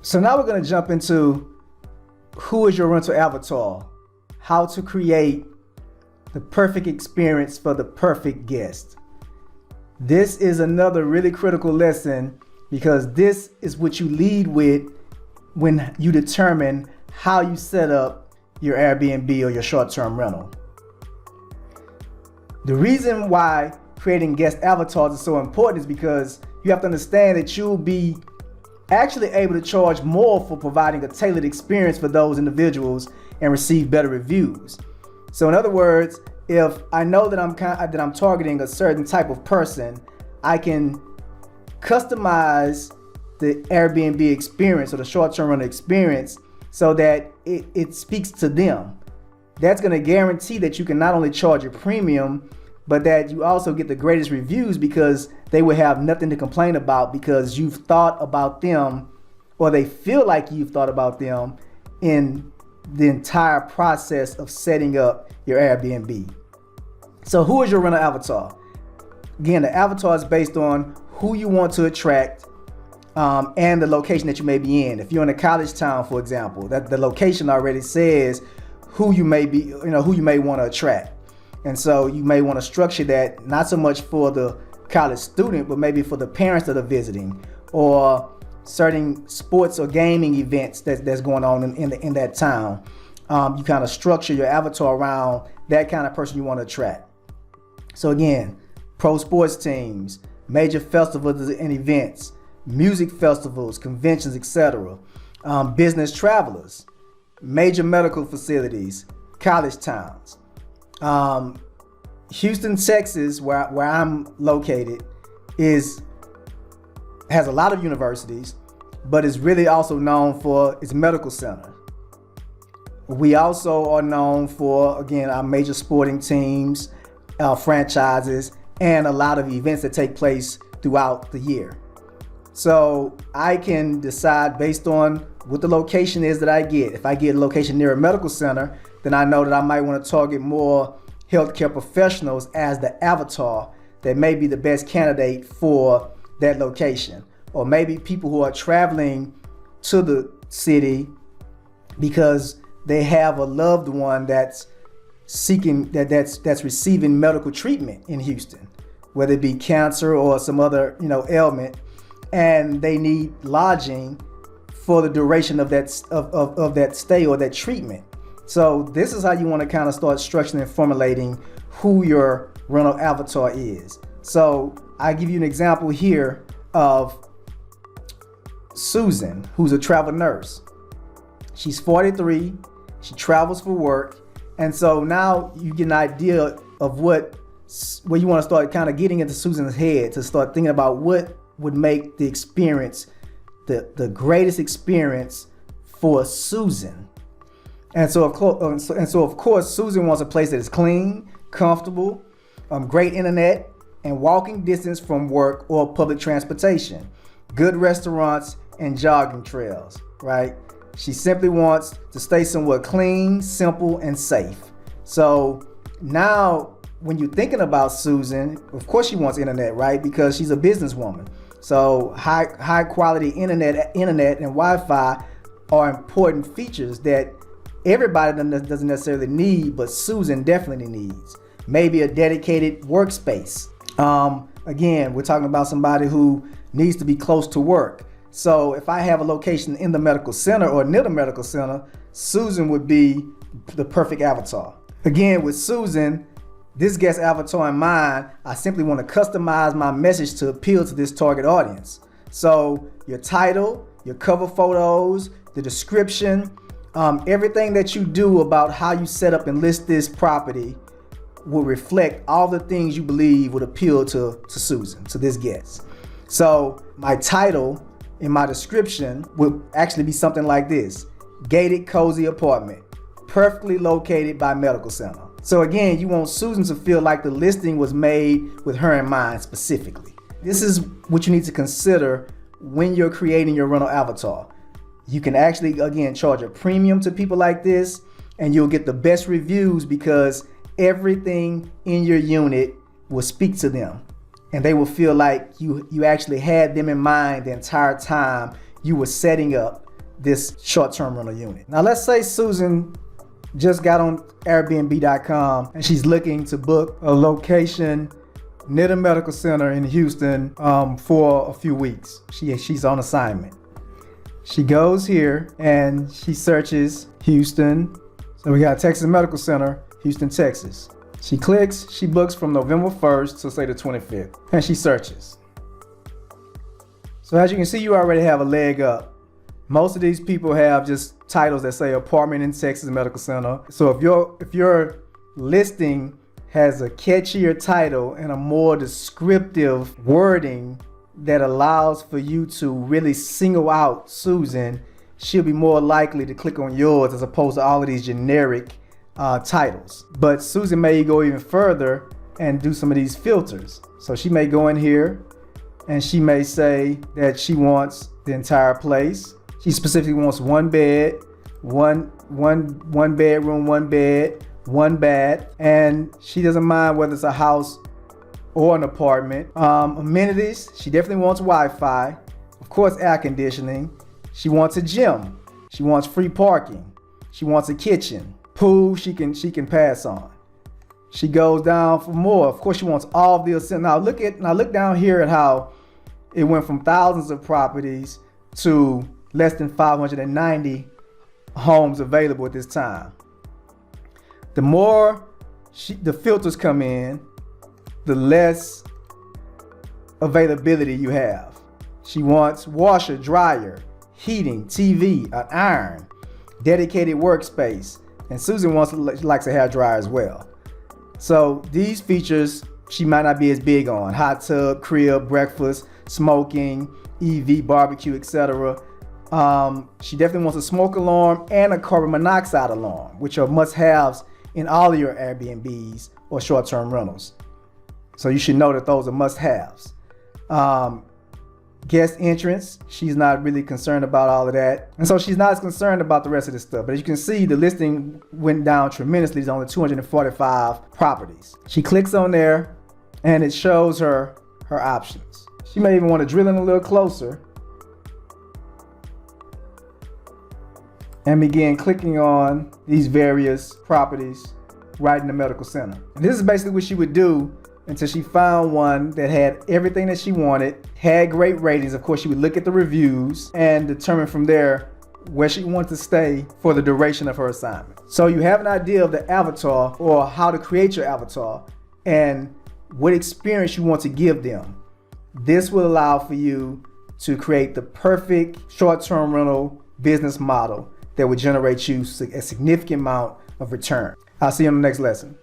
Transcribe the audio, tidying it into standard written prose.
So now we're going to jump into who is your rental avatar, how to create the perfect experience for the perfect guest. This is another really critical lesson because this is what you lead with when you determine how you set up your Airbnb or your short-term rental. The reason why creating guest avatars is so important is because you have to understand that you'll be actually able to charge more for providing a tailored experience for those individuals and receive better reviews. So in other words, if I know that I'm targeting a certain type of person, I can customize the Airbnb experience or the short-term rental experience so that it speaks to them. That's going to guarantee that you can not only charge a premium, but that you also get the greatest reviews because they will have nothing to complain about because you've thought about them, or they feel like you've thought about them in the entire process of setting up your Airbnb. So who is your rental avatar? Again, the avatar is based on who you want to attract and the location that you may be in. If you're in a college town, for example, that the location already says who you may be, who you may want to attract. And so you may want to structure that not so much for the college student, but maybe for the parents that are visiting, or certain sports or gaming events that's going on in that town. You kind of structure your avatar around that kind of person you want to attract. So again, pro sports teams, major festivals and events, music festivals, conventions, etc. Business travelers, major medical facilities, college towns. Houston, Texas, where I'm located, has a lot of universities, but is really also known for its medical center. We also are known for, again, our major sporting teams, franchises, and a lot of events that take place throughout the year. So I can decide based on what the location is that I get. If I get a location near a medical center, then I know that I might want to target more healthcare professionals as the avatar that may be the best candidate for that location. Or maybe people who are traveling to the city because they have a loved one that's receiving medical treatment in Houston, whether it be cancer or some other ailment, and they need lodging for the duration of that stay or that treatment. So this is how you want to kind of start structuring and formulating who your rental avatar is. So I give you an example here of Susan, who's a travel nurse. She's 43, she travels for work, and so now you get an idea of where you want to start kind of getting into Susan's head to start thinking about what would make the experience the greatest experience for Susan. And so of course, Susan wants a place that is clean, comfortable, great internet, and walking distance from work or public transportation, good restaurants, and jogging trails, right? She simply wants to stay somewhere clean, simple, and safe. So now when you're thinking about Susan, of course she wants internet, right? Because she's a businesswoman. So high quality internet and Wi-Fi are important features that everybody doesn't necessarily need, but Susan definitely needs. Maybe a dedicated workspace. Again, we're talking about somebody who needs to be close to work. So if I have a location in the medical center or near the medical center, Susan would be the perfect avatar. Again, with Susan, this guest avatar in mind, I simply want to customize my message to appeal to this target audience. So your title, your cover photos, the description, everything that you do about how you set up and list this property will reflect all the things you believe would appeal to Susan, to this guest. So my title in my description would actually be something like this: gated, cozy apartment, perfectly located by medical center. So again, you want Susan to feel like the listing was made with her in mind specifically. This is what you need to consider when you're creating your rental avatar. You can actually, again, charge a premium to people like this, and you'll get the best reviews because everything in your unit will speak to them, and they will feel like you actually had them in mind the entire time you were setting up this short-term rental unit. Now let's say Susan just got on Airbnb.com and she's looking to book a location near the medical center in Houston for a few weeks. She's on assignment. She goes here and she searches Houston. So we got Texas Medical Center, Houston, Texas. She clicks, she books from November 1st to say the 25th, and she searches. So as you can see, you already have a leg up. Most of these people have just titles that say apartment in Texas Medical Center. So if your listing has a catchier title and a more descriptive wording that allows for you to really single out Susan, she'll be more likely to click on yours as opposed to all of these generic titles. But Susan may go even further and do some of these filters. So she may go in here and she may say that she wants the entire place. She specifically wants one bed, one bedroom, one bed, one bath, and she doesn't mind whether it's a house or an apartment. Amenities, she definitely wants Wi-Fi, of course air conditioning. She wants a gym. She wants free parking. She wants a kitchen. Pool, she can pass on. She goes down for more. Of course, she wants all of the essentials. Now look down here at how it went from thousands of properties to less than 590 homes available at this time. The more the filters come in, the less availability you have. She wants washer, dryer, heating, TV, an iron, dedicated workspace, and Susan likes a hair dryer as well. So these features she might not be as big on: hot tub, crib, breakfast, smoking, EV, barbecue, etc. She definitely wants a smoke alarm and a carbon monoxide alarm, which are must-haves in all of your Airbnbs or short-term rentals. So you should know that those are must-haves. Guest entrance, she's not really concerned about all of that. And so she's not as concerned about the rest of this stuff. But as you can see, the listing went down tremendously. There's only 245 properties. She clicks on there and it shows her options. She may even want to drill in a little closer and begin clicking on these various properties right in the medical center. And this is basically what she would do until she found one that had everything that she wanted, had great ratings. Of course, she would look at the reviews and determine from there where she wants to stay for the duration of her assignment. So you have an idea of the avatar, or how to create your avatar, and what experience you want to give them. This will allow for you to create the perfect short-term rental business model that would generate you a significant amount of return. I'll see you on the next lesson.